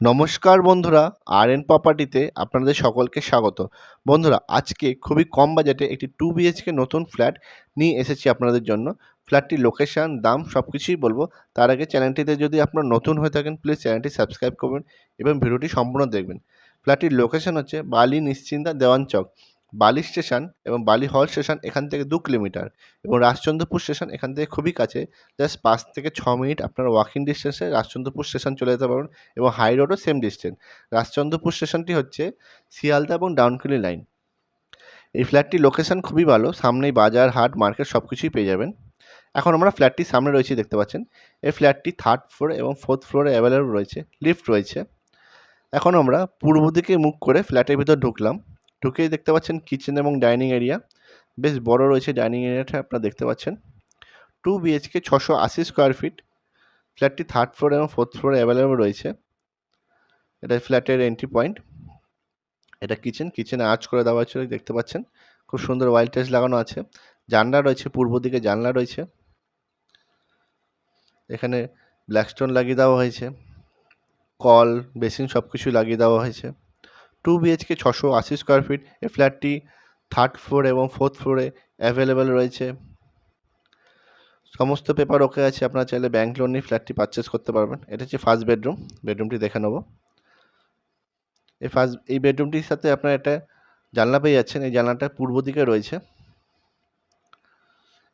নমস্কার বন্ধুরা, আর.এন প্রপার্টিতে আপনাদের সকলকে স্বাগত। বন্ধুরা, আজকে খুবই কম বাজেটে একটি 2 বিএইচকে নতুন ফ্ল্যাট নিয়ে এসেছি আপনাদের জন্য। ফ্ল্যাটটির লোকেশন, দাম সব কিছুই বলবো। তার আগে চ্যানেলটিতে যদি আপনারা নতুন হয়ে থাকেন, প্লিজ চ্যানেলটি সাবস্ক্রাইব করবেন এবং ভিডিওটি সম্পূর্ণ দেখবেন। ফ্ল্যাটটির লোকেশন হচ্ছে বালি নিশ্চিন্তা দেওয়ান চক। বালি স্টেশন এবং বালি হল স্টেশন এখান থেকে 2 কিলোমিটার এবং রাজচন্দ্রপুর স্টেশন এখান থেকে খুবই কাছে। জাস্ট 5 থেকে 6 মিনিট আপনারা ওয়াকিং ডিসটেন্সে রাজচন্দ্রপুর স্টেশন চলে যেতে পারবেন। এবং হাই রোডও সেম ডিসটেন্স। রাজচন্দ্রপুর স্টেশনটি হচ্ছে শিয়ালদা এবং ডাউনকুনি লাইন। এই ফ্ল্যাটটির লোকেশন খুবই ভালো, সামনেই বাজার, হাট, মার্কেট সব কিছুই পেয়ে যাবেন। এখন আমরা ফ্ল্যাটটির সামনে রয়েছি, দেখতে পাচ্ছেন। এই ফ্ল্যাটটি 3rd ফ্লোরে এবং 4th ফ্লোরে অ্যাভেলেবল রয়েছে, লিফট রয়েছে। এখন আমরা পূর্ব দিকে মুখ করে ফ্ল্যাটের ভিতর ঢুকলাম। ঢুকেই দেখতে পাচ্ছেন কিচেন এবং ডাইনিং এরিয়া। বেশ বড় রয়েছে ডাইনিং এরিয়াটা, আপনারা দেখতে পাচ্ছেন। 2 বিএইচকে 680 স্কোয়ার ফিট। ফ্ল্যাটটি 3rd ফ্লোর এবং 4th ফ্লোরে অ্যাভেলেবল রয়েছে। এটা ফ্ল্যাটের এন্ট্রি পয়েন্ট। এটা কিচেনে আর্চ করে দেওয়া হয়েছে, দেখতে পাচ্ছেন। খুব সুন্দর ওয়াইল টাইলস লাগানো আছে। জানলা রয়েছে, পূর্ব দিকে জানলা রয়েছে। এখানে ব্ল্যাকস্টোন লাগিয়ে দেওয়া হয়েছে। কল, বেসিন সব কিছু লাগিয়ে দেওয়া হয়েছে। 2 বিএইচকে 680 স্কোয়ার ফিট। এই ফ্ল্যাটটি 3rd ফ্লোর এবং 4th ফ্লোরে অ্যাভেলেবেল রয়েছে। সমস্ত পেপার ওকে আছে, আপনারা চাইলে ব্যাংক লোন নিয়ে ফ্ল্যাটটি পারচেস করতে পারবেন। এটা হচ্ছে ফার্স্ট বেডরুম। বেডরুমটি দেখে নেব। এই বেডরুমটির সাথে আপনারা একটা জানলা পেয়ে যাচ্ছেন। এই জানলাটা পূর্ব দিকে রয়েছে।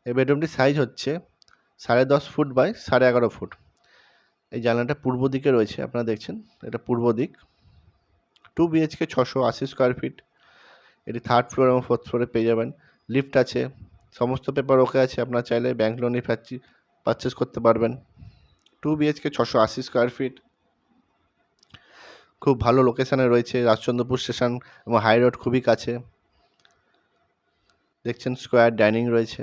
এই বেডরুমটির সাইজ হচ্ছে 10.5 ফুট বাই 11.5 ফুট। এই জানলাটা পূর্ব দিকে রয়েছে, আপনারা দেখছেন, এটা পূর্ব দিক। 2 বিএইচকে 680 স্কোয়ার ফিট। এটি 3rd ফ্লোর এবং 4th ফ্লোরে পেয়ে যাবেন। লিফট আছে, সমস্ত পেপার ওকে আছে, আপনারা চাইলে ব্যাংক লোনে ফ্ল্যাটটি পারচেস করতে পারবেন। 2 বিএইচকে 680 স্কোয়ার ফিট। খুব ভালো লোকেশানে রয়েছে, রাজচন্দ্রপুর স্টেশন এবং হাই রোড খুবই কাছে। দেখছেন স্কোয়ার ডাইনিং রয়েছে,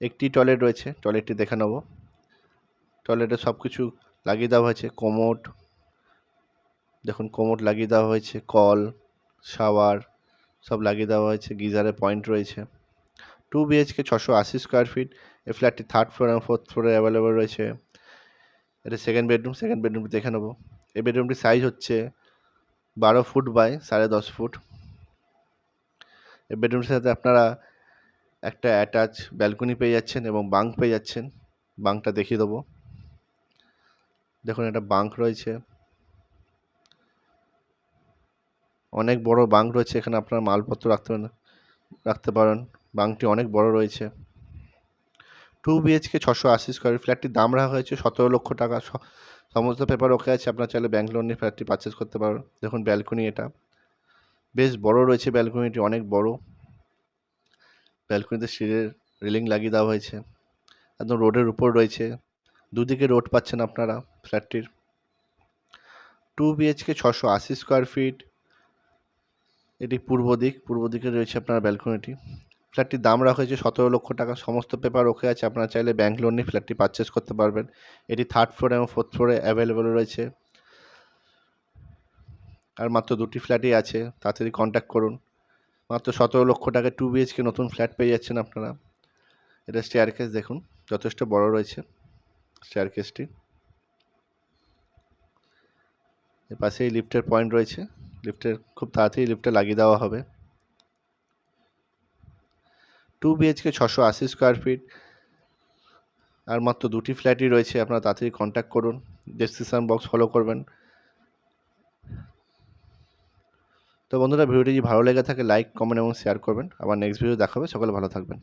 একটি টয়লেট রয়েছে, টয়লেটটি দেখে নেব। টয়লেটে সব কিছু লাগিয়ে দেওয়া হয়েছে। কোমোড দেখুন, কোমোড লাগিয়ে দেওয়া হয়েছে। কল, শাওয়ার সব লাগিয়ে দেওয়া হয়েছে। গিজারের পয়েন্ট রয়েছে। 2 বিএইচকে 680 স্কোয়ার ফিট। এই ফ্ল্যাটটি 3rd ফ্লোর এবং 4th ফ্লোরে অ্যাভেলেবল রয়েছে। এটা সেকেন্ড বেডরুম। সেকেন্ড বেডরুমটি দেখে নেব। এই বেডরুমটির সাইজ হচ্ছে 12 ফুট বাই 10.5 ফুট। এই বেডরুমটির সাথে আপনারা একটা অ্যাটাচ ব্যালকনি পেয়ে যাচ্ছেন এবং বাঙ্ক পেয়ে যাচ্ছেন। বাঙ্কটা দেখিয়ে দেবো। দেখুন, একটা বাঙ্ক রয়েছে, অনেক বড় বাঙ্ক রয়েছে। এখানে আপনার মালপত্র রাখতে পারেন। বাঙ্কটি অনেক বড় রয়েছে। 2 বিএইচকে 680 স্কোয়ার। ফ্ল্যাটটির দাম রাখা হয়েছে 17 লক্ষ টাকা। সমস্ত পেপার ওকে আছে, আপনার চাইলে ব্যাংক লোন নিয়ে ফ্ল্যাটটি পারচেস করতে পারবেন। দেখুন ব্যালকনি, এটা বেশ বড় রয়েছে। ব্যালকনিটি অনেক বড়। ব্যালকনিতে স্টিলের রেলিং লাগিয়ে দেওয়া হয়েছে, একদম রোডের উপর রয়েছে। দুদিকে রোড পাচ্ছেন আপনারা ফ্ল্যাটটির। 2 বিএইচকে 680 স্কোয়ার ফিট। এটি পূর্ব দিকে রয়েছে আপনার ব্যালকনিটি। ফ্ল্যাটটির দাম রাখা হয়েছে 17 লক্ষ টাকা। সমস্ত পেপার ওকে আছে, আপনারা চাইলে ব্যাংক লোন নিয়ে ফ্ল্যাটটি পারচেস করতে পারবেন। এটি 3rd ফ্লোর এবং 4th ফ্লোরে অ্যাভেলেবল রয়েছে। আর মাত্র 2টি ফ্ল্যাটই আছে, তাড়াতাড়ি কন্ট্যাক্ট করুন। মাত্র 17 লক্ষ টাকায় 2 বিএইচকে নতুন ফ্ল্যাট পেয়ে যাচ্ছেন আপনারা। এটা স্টেয়ারকেস দেখুন, যথেষ্ট বড় রয়েছে স্টেয়ারকেসটি। এর পাশেই লিফটের পয়েন্ট রয়েছে। খুব তাড়াতাড়ি লিফটে লাগিয়ে দেওয়া হবে। 2 বিএইচকে 680 স্কোয়ার ফিট। আর মাত্র 2টি ফ্ল্যাটই রয়েছে, আপনারা তাড়াতাড়ি কন্ট্যাক্ট করুন। ডেসক্রিপশন বক্স ফলো করবেন। তো বন্ধুরা, ভিডিওটি যদি ভালো লেগে থাকে লাইক, কমেন্ট এবং শেয়ার করবেন। আবার নেক্সট ভিডিও দেখা হবে। সকলে ভালো থাকবেন।